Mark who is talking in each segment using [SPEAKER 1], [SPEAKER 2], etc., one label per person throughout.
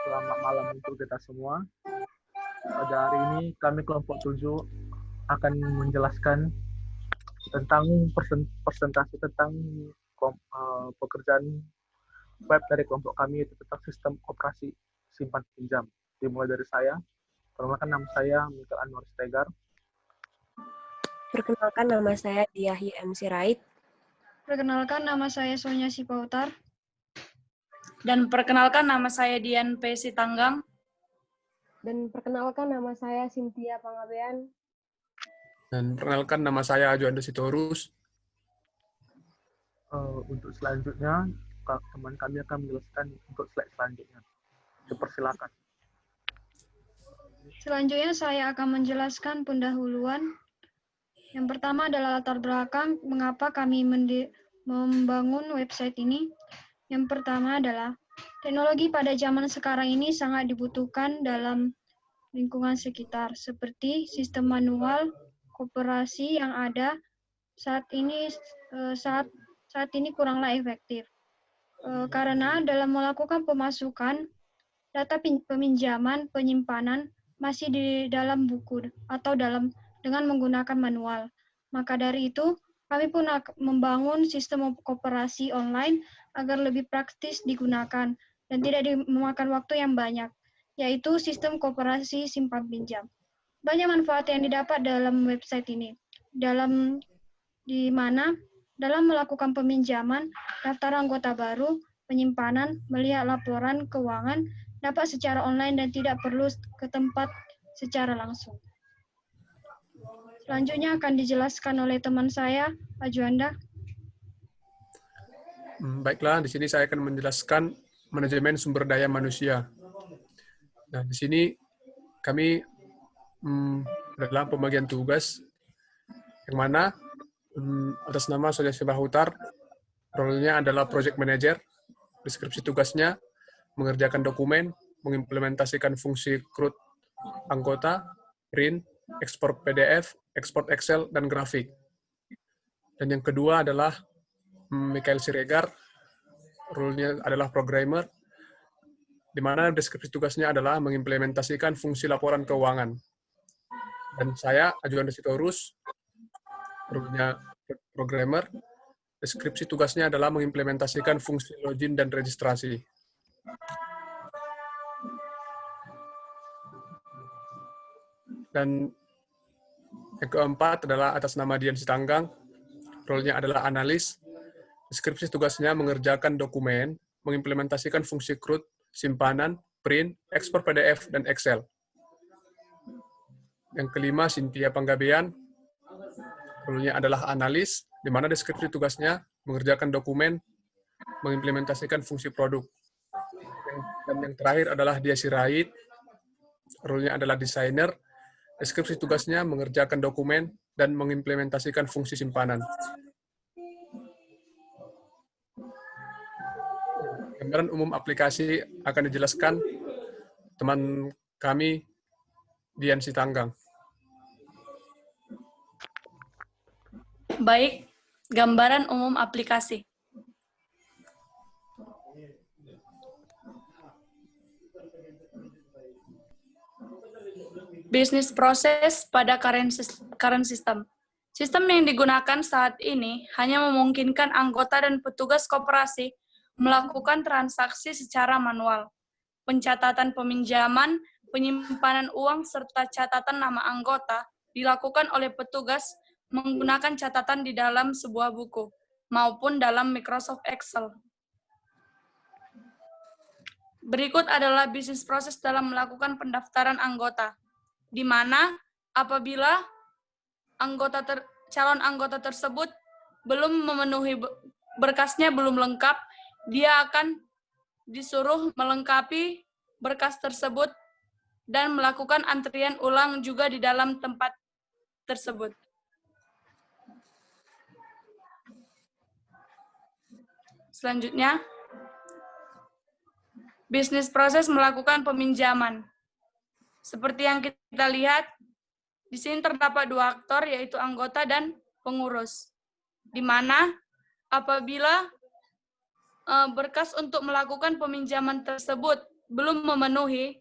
[SPEAKER 1] Selamat malam untuk kita semua. Pada hari ini kami kelompok 7 akan menjelaskan tentang presentasi tentang pekerjaan web dari kelompok kami, itu tentang sistem operasi simpan pinjam. Dimulai dari saya. Perkenalkan, nama saya Michael Anwar Stegar.
[SPEAKER 2] Perkenalkan, nama saya Diahi M. Sirait.
[SPEAKER 3] Perkenalkan, nama saya Sonia Sipautar.
[SPEAKER 4] Dan perkenalkan, nama saya Dian P. Sitanggang.
[SPEAKER 5] Dan perkenalkan, nama saya Cynthia Pangabean.
[SPEAKER 6] Dan perkenalkan, nama saya Ajuanda Sitorus.
[SPEAKER 1] Untuk selanjutnya, teman kami akan menjelaskan untuk slide selanjutnya. Dipersilakan.
[SPEAKER 3] Selanjutnya saya akan menjelaskan pendahuluan. Yang pertama adalah latar belakang mengapa kami membangun website ini. Yang pertama adalah teknologi pada zaman sekarang ini sangat dibutuhkan dalam lingkungan sekitar, seperti sistem manual koperasi yang ada saat ini kuranglah efektif. Karena dalam melakukan pemasukan, data peminjaman, penyimpanan masih di dalam buku atau dengan menggunakan manual. Maka dari itu, kami pun membangun sistem koperasi online agar lebih praktis digunakan dan tidak memakan waktu yang banyak, yaitu sistem koperasi simpan pinjam. Banyak manfaat yang didapat dalam website ini, di mana dalam melakukan peminjaman, daftar anggota baru, penyimpanan, melihat laporan keuangan dapat secara online dan tidak perlu ke tempat secara langsung. Selanjutnya akan dijelaskan oleh teman saya, Ajuanda.
[SPEAKER 6] Baiklah, di sini saya akan menjelaskan manajemen sumber daya manusia. Nah, di sini kami adalah pembagian tugas yang mana atas nama Sonia Sipautar, role-nya adalah project manager. Deskripsi tugasnya mengerjakan dokumen, mengimplementasikan fungsi CRUD anggota, print, ekspor PDF, ekspor Excel, dan grafik. Dan yang kedua adalah Michael Siregar, role-nya adalah programmer, di mana deskripsi tugasnya adalah mengimplementasikan fungsi laporan keuangan. Dan saya, Ajuanda Sitorus, role-nya programmer, deskripsi tugasnya adalah mengimplementasikan fungsi login dan registrasi. Dan yang keempat adalah atas nama Dian Sitanggang, role-nya adalah analis. Deskripsi tugasnya mengerjakan dokumen, mengimplementasikan fungsi CRUD, simpanan, print, ekspor PDF, dan Excel. Yang kelima, Cynthia Pangabean, role-nya adalah analis, di mana deskripsi tugasnya mengerjakan dokumen, mengimplementasikan fungsi produk. Dan yang terakhir adalah Dia Sirait, role-nya adalah desainer. Deskripsi tugasnya mengerjakan dokumen dan mengimplementasikan fungsi simpanan. Gambaran umum aplikasi akan dijelaskan teman kami, Dian Sitanggang.
[SPEAKER 4] Baik, gambaran umum aplikasi. Bisnis proses pada current system. Sistem yang digunakan saat ini hanya memungkinkan anggota dan petugas koperasi melakukan transaksi secara manual. Pencatatan peminjaman, penyimpanan uang, serta catatan nama anggota dilakukan oleh petugas menggunakan catatan di dalam sebuah buku maupun dalam Microsoft Excel. Berikut adalah bisnis proses dalam melakukan pendaftaran anggota, di mana apabila calon anggota tersebut belum memenuhi berkasnya belum lengkap, dia akan disuruh melengkapi berkas tersebut dan melakukan antrian ulang juga di dalam tempat tersebut. Selanjutnya, bisnis proses melakukan peminjaman. Seperti yang kita lihat, di sini terdapat dua aktor, yaitu anggota dan pengurus. Di mana apabila berkas untuk melakukan peminjaman tersebut belum memenuhi,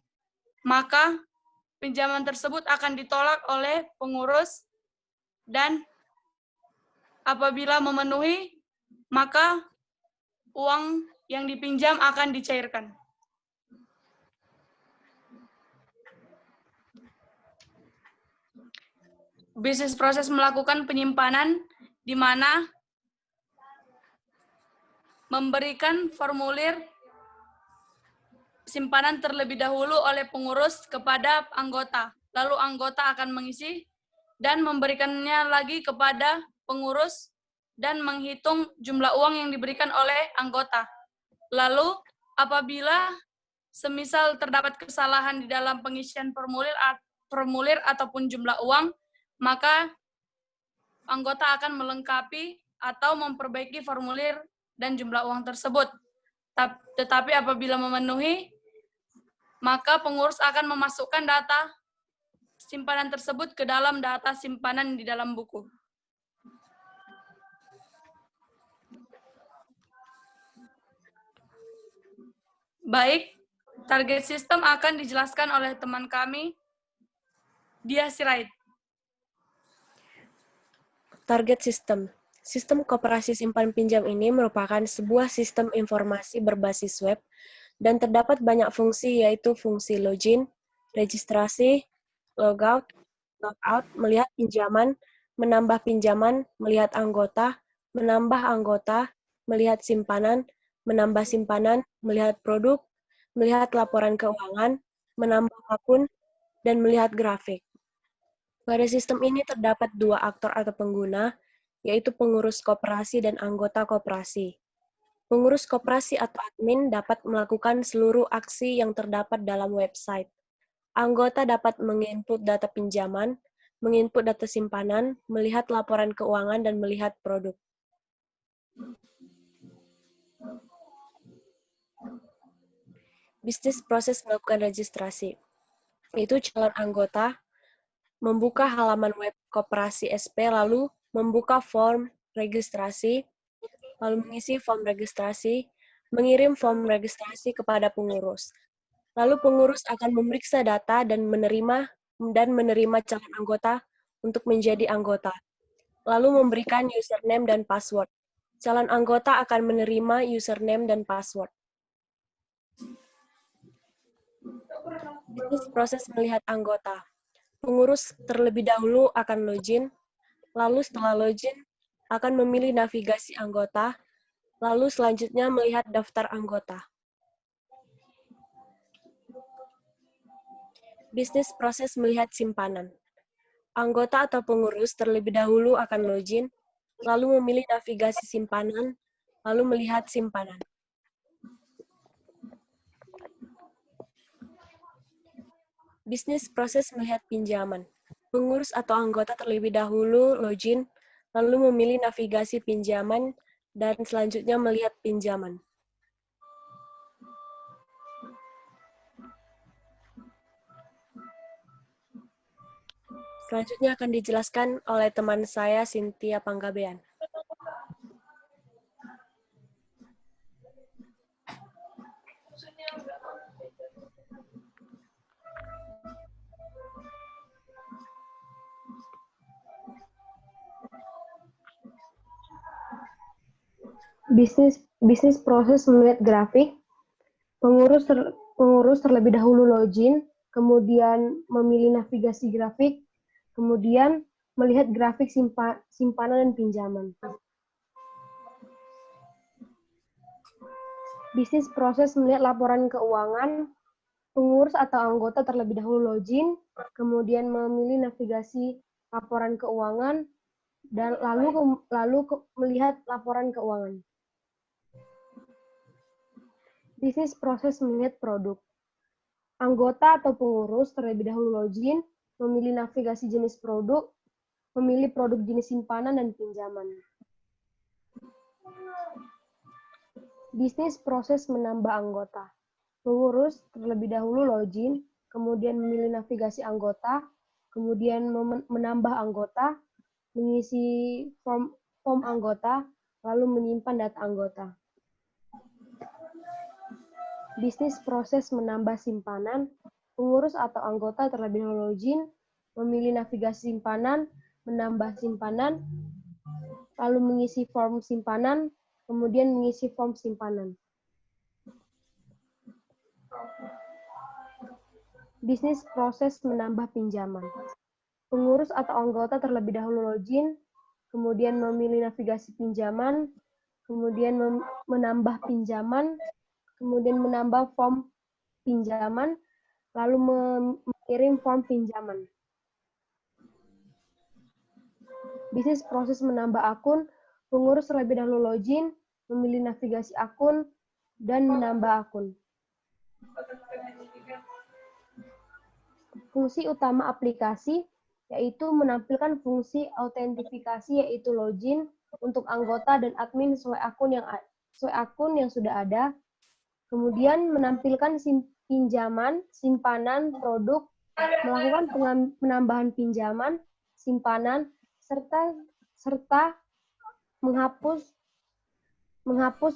[SPEAKER 4] maka pinjaman tersebut akan ditolak oleh pengurus, dan apabila memenuhi, maka uang yang dipinjam akan dicairkan. Bisnis proses melakukan penyimpanan, di mana memberikan formulir simpanan terlebih dahulu oleh pengurus kepada anggota. Lalu anggota akan mengisi dan memberikannya lagi kepada pengurus dan menghitung jumlah uang yang diberikan oleh anggota. Lalu apabila semisal terdapat kesalahan di dalam pengisian formulir ataupun jumlah uang, maka anggota akan melengkapi atau memperbaiki formulir dan jumlah uang tersebut. Tetapi apabila memenuhi, maka pengurus akan memasukkan data simpanan tersebut ke dalam data simpanan di dalam buku. Baik, target sistem akan dijelaskan oleh teman kami, Diah Sirait.
[SPEAKER 2] Target sistem. Sistem koperasi simpan pinjam ini merupakan sebuah sistem informasi berbasis web dan terdapat banyak fungsi, yaitu fungsi login, registrasi, logout, logout, melihat pinjaman, menambah pinjaman, melihat anggota, menambah anggota, melihat simpanan, menambah simpanan, melihat produk, melihat laporan keuangan, menambah akun, dan melihat grafik. Pada sistem ini terdapat dua aktor atau pengguna, yaitu pengurus koperasi dan anggota koperasi. Pengurus koperasi atau admin dapat melakukan seluruh aksi yang terdapat dalam website. Anggota dapat menginput data pinjaman, menginput data simpanan, melihat laporan keuangan, dan melihat produk. Bisnis proses melakukan registrasi, yaitu calon anggota membuka halaman web koperasi SP, lalu membuka form registrasi, lalu mengisi form registrasi, mengirim form registrasi kepada pengurus. Lalu pengurus akan memeriksa data dan menerima calon anggota untuk menjadi anggota. Lalu memberikan username dan password. Calon anggota akan menerima username dan password. Bisnis proses melihat anggota. Pengurus terlebih dahulu akan login, lalu setelah login akan memilih navigasi anggota, lalu selanjutnya melihat daftar anggota. Bisnis proses melihat simpanan. Anggota atau pengurus terlebih dahulu akan login, lalu memilih navigasi simpanan, lalu melihat simpanan. Bisnis proses melihat pinjaman. Pengurus atau anggota terlebih dahulu login, lalu memilih navigasi pinjaman, dan selanjutnya melihat pinjaman. Selanjutnya akan dijelaskan oleh teman saya, Cynthia Panggabean.
[SPEAKER 5] Bisnis proses melihat grafik. Pengurus terlebih dahulu login, kemudian memilih navigasi grafik, kemudian melihat grafik simpanan dan pinjaman. Bisnis proses melihat laporan keuangan. Pengurus atau anggota terlebih dahulu login, kemudian memilih navigasi laporan keuangan, dan lalu melihat laporan keuangan. Bisnis proses melihat produk. Anggota atau pengurus terlebih dahulu login, memilih navigasi jenis produk, memilih produk jenis simpanan dan pinjaman. Bisnis proses menambah anggota. Pengurus terlebih dahulu login, kemudian memilih navigasi anggota, kemudian menambah anggota, mengisi form anggota, lalu menyimpan data anggota. bisnis proses menambah simpanan, pengurus atau anggota terlebih dahulu login, memilih navigasi simpanan, menambah simpanan, lalu mengisi form simpanan, kemudian mengisi form simpanan. Bisnis proses menambah pinjaman. Pengurus atau anggota terlebih dahulu login, kemudian memilih navigasi pinjaman, kemudian menambah pinjaman, kemudian menambah form pinjaman, lalu mengirim form pinjaman. Bisnis proses menambah akun, pengurus terlebih dahulu login, memilih navigasi akun, dan menambah akun. Fungsi utama aplikasi yaitu menampilkan fungsi autentifikasi yaitu login untuk anggota dan admin sesuai akun yang sudah ada. Kemudian menampilkan pinjaman, simpanan, produk, melakukan penambahan pinjaman, simpanan, serta menghapus,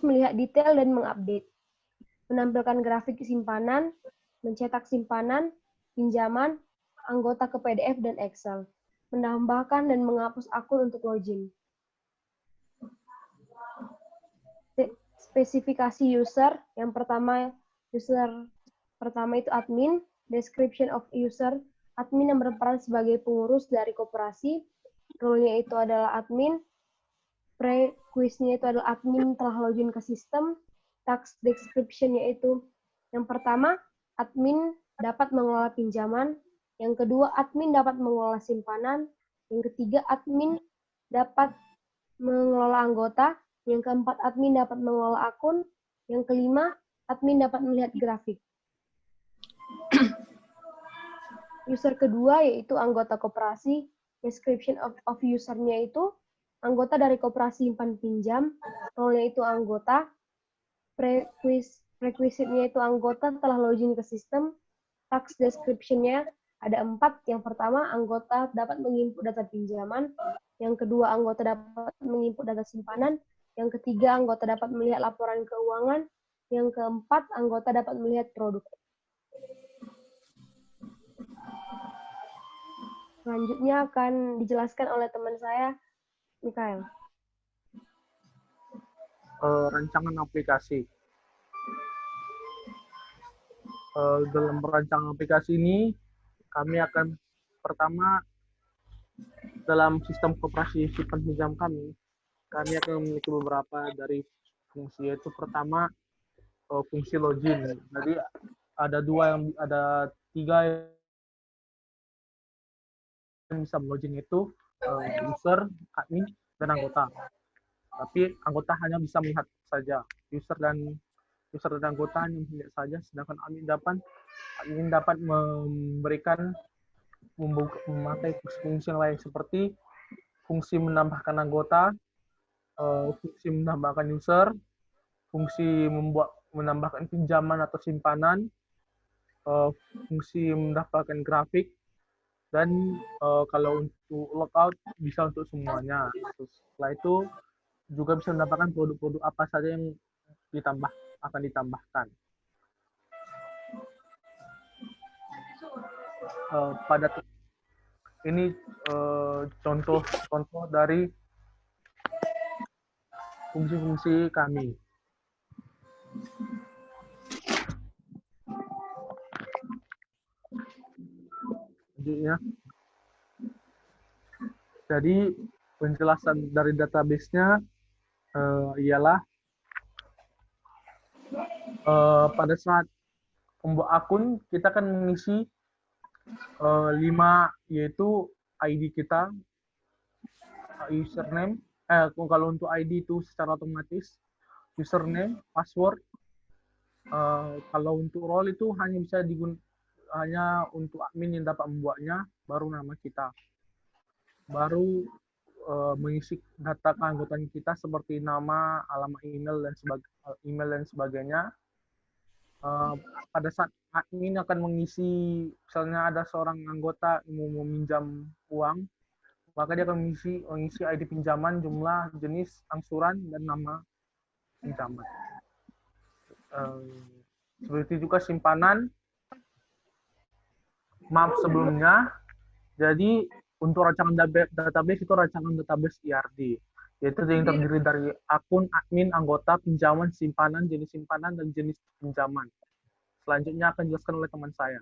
[SPEAKER 5] melihat detail dan mengupdate. Menampilkan grafik simpanan, mencetak simpanan, pinjaman, anggota ke PDF dan Excel. Menambahkan dan menghapus akun untuk login. Spesifikasi user, yang pertama itu admin, description of user, admin yang berperan sebagai pengurus dari koperasi, role-nya itu adalah admin, prerequisite-nya itu adalah admin telah login ke sistem, task description yaitu yang pertama, admin dapat mengelola pinjaman, yang kedua, admin dapat mengelola simpanan, yang ketiga, admin dapat mengelola anggota, yang keempat, admin dapat mengelola akun, yang kelima, admin dapat melihat grafik. User kedua yaitu anggota koperasi, description of user-nya itu anggota dari koperasi simpan pinjam, role-nya itu anggota, prerequisite-nya itu anggota telah login ke sistem, task description-nya ada 4. Yang pertama, anggota dapat menginput data pinjaman, yang kedua, anggota dapat menginput data simpanan, yang ketiga, anggota dapat melihat laporan keuangan, yang keempat, anggota dapat melihat produk. Selanjutnya akan dijelaskan oleh teman saya, Mikael.
[SPEAKER 1] Rancangan aplikasi. Dalam rancangan aplikasi ini, kami akan pertama, dalam sistem koperasi simpan pinjam kami akan memiliki beberapa dari fungsi, yaitu pertama, fungsi login. Jadi ada 3 yang bisa login itu user, admin, dan anggota. Tapi anggota hanya bisa melihat saja. User dan anggota hanya melihat saja, sedangkan admin dapat memakai fungsi yang lain seperti fungsi menambahkan anggota, fungsi menambahkan user, fungsi menambahkan pinjaman atau simpanan, fungsi mendapatkan grafik, dan kalau untuk logout bisa untuk semuanya. Setelah itu juga bisa mendapatkan produk-produk apa saja yang akan ditambahkan. Ini contoh dari fungsi-fungsi kami. Jadi penjelasan dari database-nya ialah pada saat membuat akun kita akan mengisi 5, yaitu ID kita, username, kalau untuk ID itu secara otomatis, username, password. Kalau untuk role itu hanya untuk admin yang dapat membuatnya, baru nama kita. Baru mengisi data keanggotaan kita seperti nama, alamat email dan sebagainya. Pada saat admin akan mengisi, misalnya ada seorang anggota yang mau meminjam uang, maka dia akan mengisi ID pinjaman, jumlah, jenis, angsuran, dan nama pinjaman. Seperti juga simpanan. Maaf sebelumnya. Jadi untuk rancangan database itu rancangan database IRD, yaitu yang terdiri dari akun, admin, anggota, pinjaman, simpanan, jenis simpanan, dan jenis pinjaman. Selanjutnya akan dijelaskan oleh teman saya.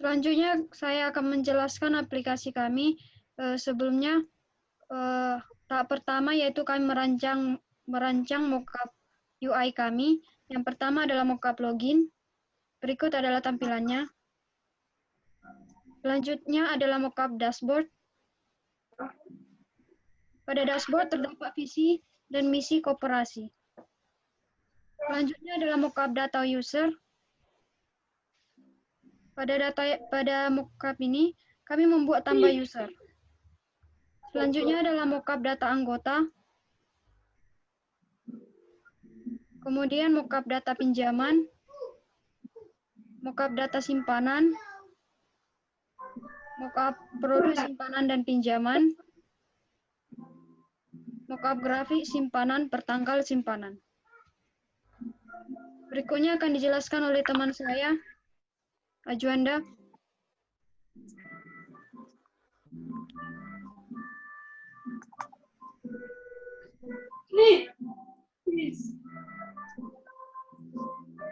[SPEAKER 3] Selanjutnya saya akan menjelaskan aplikasi kami. Sebelumnya tahap pertama yaitu kami merancang mockup UI kami. Yang pertama adalah mockup login. Berikut adalah tampilannya. Selanjutnya adalah mockup dashboard. Pada dashboard terdapat visi dan misi koperasi. Selanjutnya adalah mockup data user. Pada mockup ini kami membuat tambah user. Selanjutnya adalah mockup data anggota. Kemudian mockup data pinjaman, mockup data simpanan, mockup produk simpanan dan pinjaman, mockup grafik simpanan per tanggal simpanan. Berikutnya akan dijelaskan oleh teman saya, Ajuanda.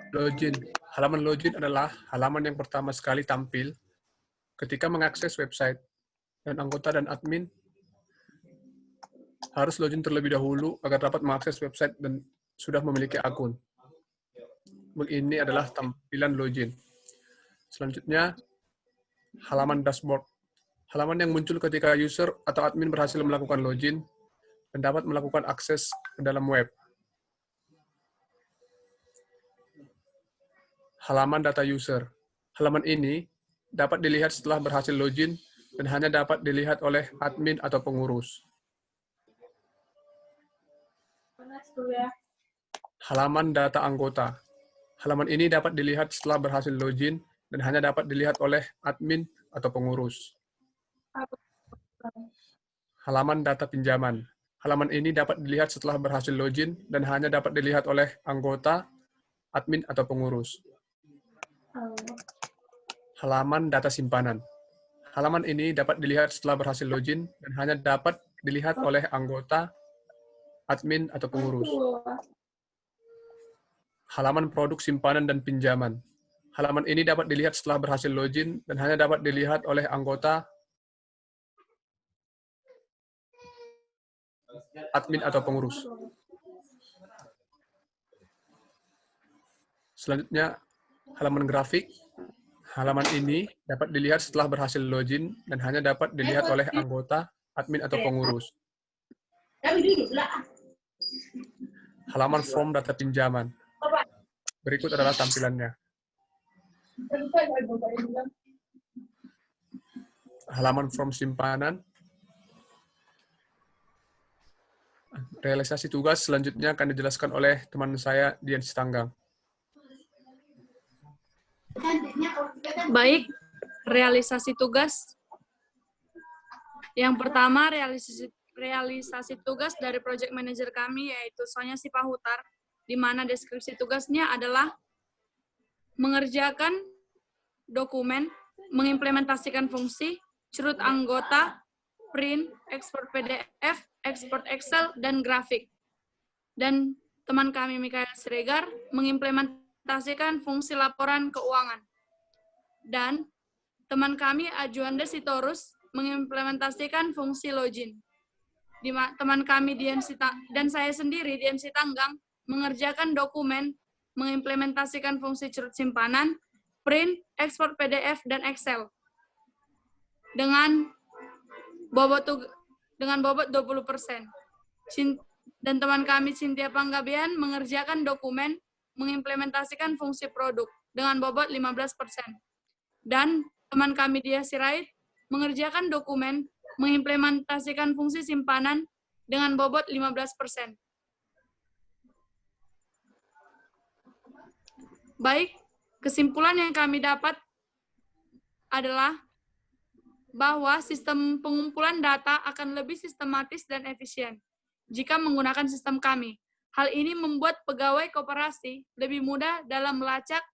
[SPEAKER 6] Login. Halaman login adalah halaman yang pertama sekali tampil ketika mengakses website, dan anggota dan admin harus login terlebih dahulu agar dapat mengakses website dan sudah memiliki akun. Ini adalah tampilan login. Selanjutnya, halaman dashboard. Halaman yang muncul ketika user atau admin berhasil melakukan login dan dapat melakukan akses ke dalam web. Halaman data user. Halaman ini dapat dilihat setelah berhasil login dan hanya dapat dilihat oleh admin atau pengurus. Halaman data anggota. Halaman ini dapat dilihat setelah berhasil login dan hanya dapat dilihat oleh admin atau pengurus. Halaman data pinjaman. Halaman ini dapat dilihat setelah berhasil login dan hanya dapat dilihat oleh anggota, admin, atau pengurus. Halaman data simpanan. Halaman ini dapat dilihat setelah berhasil login dan hanya dapat dilihat oleh anggota, admin, atau pengurus. Halaman produk simpanan dan pinjaman. Halaman ini dapat dilihat setelah berhasil login dan hanya dapat dilihat oleh anggota, admin, atau pengurus. Selanjutnya, halaman grafik. Halaman ini dapat dilihat setelah berhasil login dan hanya dapat dilihat oleh anggota, admin, atau pengurus. Halaman form data pinjaman. Berikut adalah tampilannya. Halaman form simpanan. Realisasi tugas selanjutnya akan dijelaskan oleh teman saya, Dian Sitanggang.
[SPEAKER 4] Baik, realisasi tugas. Yang pertama, realisasi tugas dari project manager kami, yaitu Sonya Sipahutar, di mana deskripsi tugasnya adalah mengerjakan dokumen, mengimplementasikan fungsi, curut anggota, print, ekspor PDF, ekspor Excel, dan grafik. Dan teman kami, Mikael Siregar, mengimplementasikan fungsi laporan keuangan. Dan teman kami, Ajuanda Sitorus, mengimplementasikan fungsi login. Teman kami, dan saya sendiri, Dian Sitanggang, mengerjakan dokumen, mengimplementasikan fungsi curut simpanan, print, ekspor PDF, dan Excel. Dengan bobot 20%. Dan teman kami, Cynthia Panggabean, mengerjakan dokumen, mengimplementasikan fungsi produk dengan bobot 15%. Dan teman kami, Dia Sirait, mengerjakan dokumen, mengimplementasikan fungsi simpanan dengan bobot 15%. Baik, kesimpulan yang kami dapat adalah bahwa sistem pengumpulan data akan lebih sistematis dan efisien. jika menggunakan sistem kami. Hal ini membuat pegawai koperasi lebih mudah dalam melacak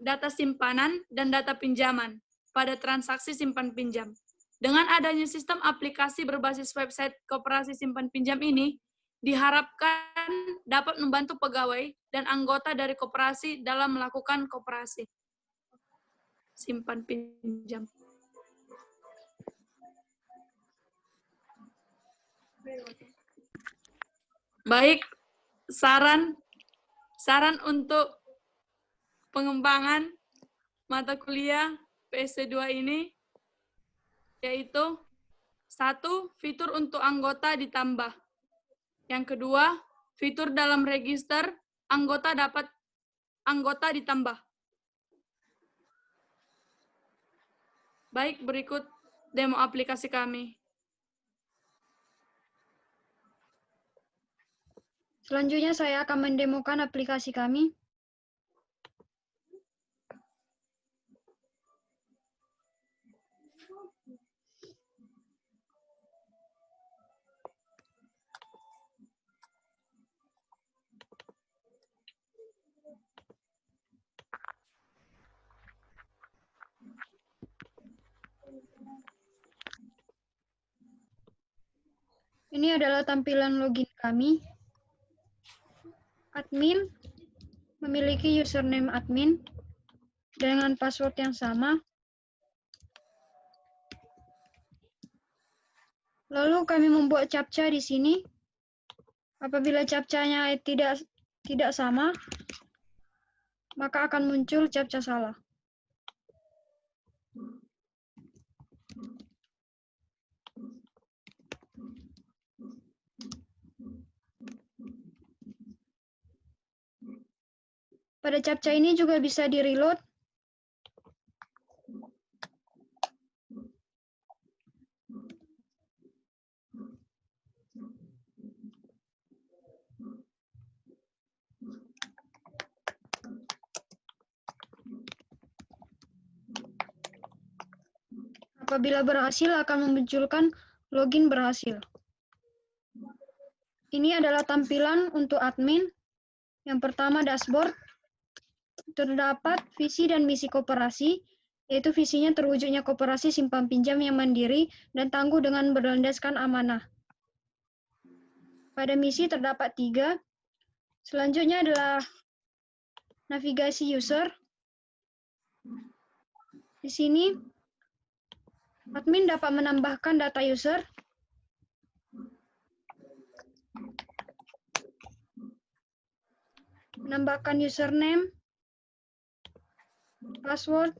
[SPEAKER 4] data simpanan dan data pinjaman pada transaksi simpan pinjam. Dengan adanya sistem aplikasi berbasis website koperasi simpan pinjam ini, diharapkan dapat membantu pegawai dan anggota dari koperasi dalam melakukan koperasi simpan pinjam. Baik, saran untuk pengembangan mata kuliah PS2 ini yaitu 1. Fitur untuk anggota ditambah. Yang kedua, fitur dalam register anggota ditambah. Baik, berikut demo aplikasi kami.
[SPEAKER 3] Selanjutnya saya akan mendemokan aplikasi kami. Ini adalah tampilan login kami. Admin memiliki username admin dengan password yang sama. Lalu kami membuat captcha di sini. Apabila captcha-nya tidak sama, maka akan muncul captcha salah. Pada captcha ini juga bisa di-reload. Apabila berhasil akan memunculkan login berhasil. Ini adalah tampilan untuk admin. Yang pertama dashboard. Terdapat visi dan misi koperasi, yaitu visinya terwujudnya koperasi simpan pinjam yang mandiri dan tangguh dengan berlandaskan amanah. Pada misi terdapat 3. Selanjutnya adalah navigasi user. Di sini, admin dapat menambahkan data user, menambahkan username, password,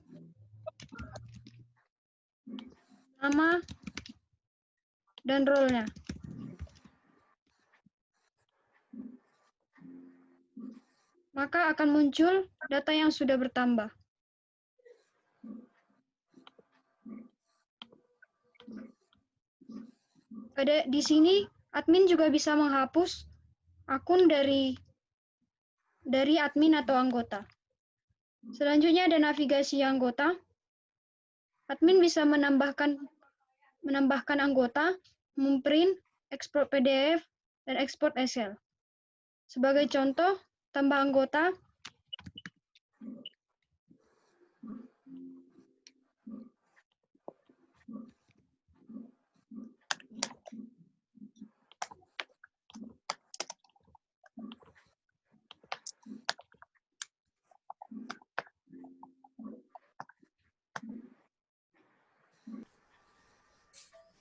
[SPEAKER 3] nama, dan role-nya. Maka akan muncul data yang sudah bertambah. Di sini, admin juga bisa menghapus akun dari admin atau anggota. Selanjutnya ada navigasi anggota. Admin bisa menambahkan anggota, memprint, ekspor PDF, dan ekspor Excel. Sebagai contoh, tambah anggota.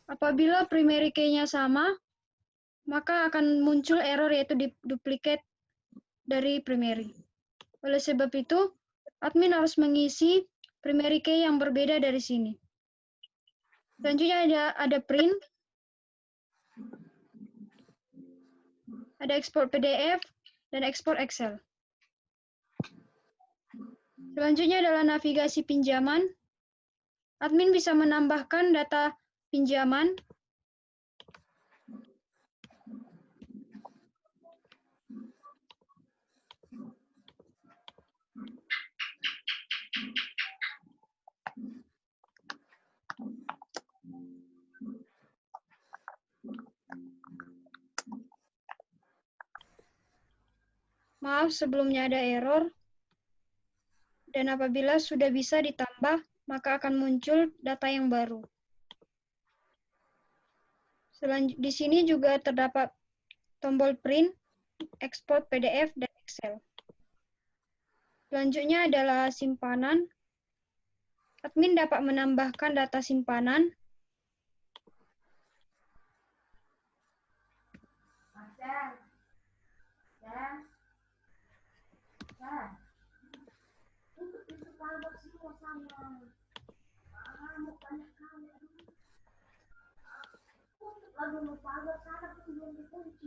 [SPEAKER 3] Apabila primary key-nya sama, maka akan muncul error yaitu duplicate dari primary. Oleh sebab itu, admin harus mengisi primary key yang berbeda dari sini. Selanjutnya ada print, ada ekspor PDF, dan ekspor Excel. Selanjutnya adalah navigasi pinjaman. Admin bisa menambahkan data pinjaman, Maaf sebelumnya ada error. Dan apabila sudah bisa ditambah, maka akan muncul data yang baru. Di sini juga terdapat tombol print, export PDF, dan Excel. Selanjutnya adalah simpanan. Admin dapat menambahkan data simpanan.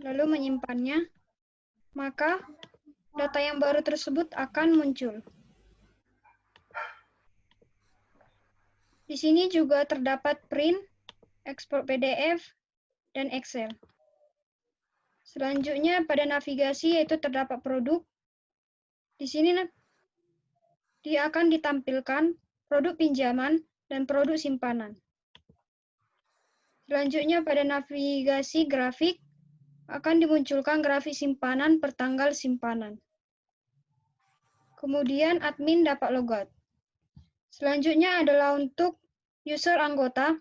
[SPEAKER 3] Lalu menyimpannya, maka data yang baru tersebut akan muncul. Di sini juga terdapat print, export PDF, dan Excel. Selanjutnya pada navigasi yaitu terdapat produk. Di sini dia akan ditampilkan produk pinjaman dan produk simpanan. Selanjutnya pada navigasi grafik akan dimunculkan grafik simpanan per tanggal simpanan. Kemudian admin dapat logout. Selanjutnya adalah untuk user anggota.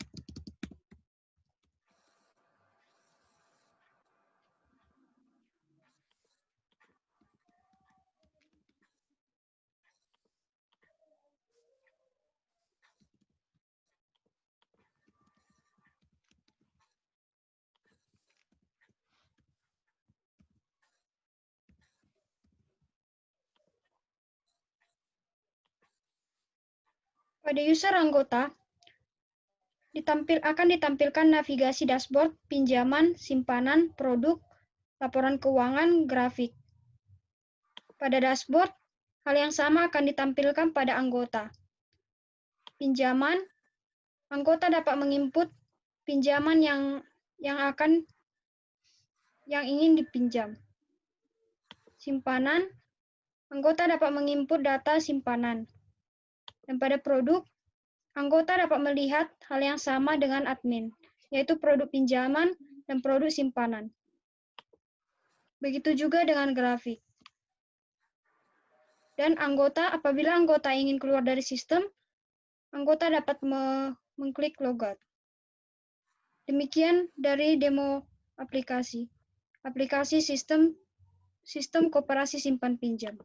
[SPEAKER 3] Pada user anggota, akan ditampilkan navigasi dashboard, pinjaman, simpanan, produk, laporan keuangan, grafik. Pada dashboard, hal yang sama akan ditampilkan pada anggota. Pinjaman, anggota dapat menginput pinjaman yang ingin dipinjam. Simpanan, anggota dapat menginput data simpanan. Dan pada produk, anggota dapat melihat hal yang sama dengan admin, yaitu produk pinjaman dan produk simpanan. Begitu juga dengan grafik. Dan apabila anggota ingin keluar dari sistem, anggota dapat mengklik logout. Demikian dari demo aplikasi sistem koperasi simpan pinjam.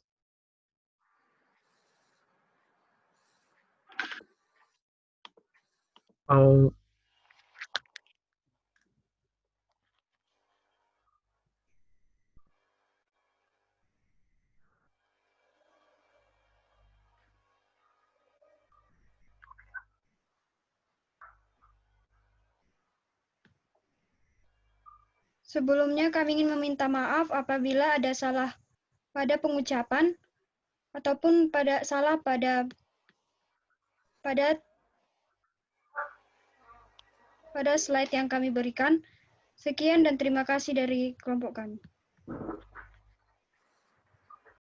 [SPEAKER 3] Sebelumnya kami ingin meminta maaf apabila ada salah pada pengucapan ataupun salah pada slide yang kami berikan. Sekian dan terima kasih dari kelompok kami.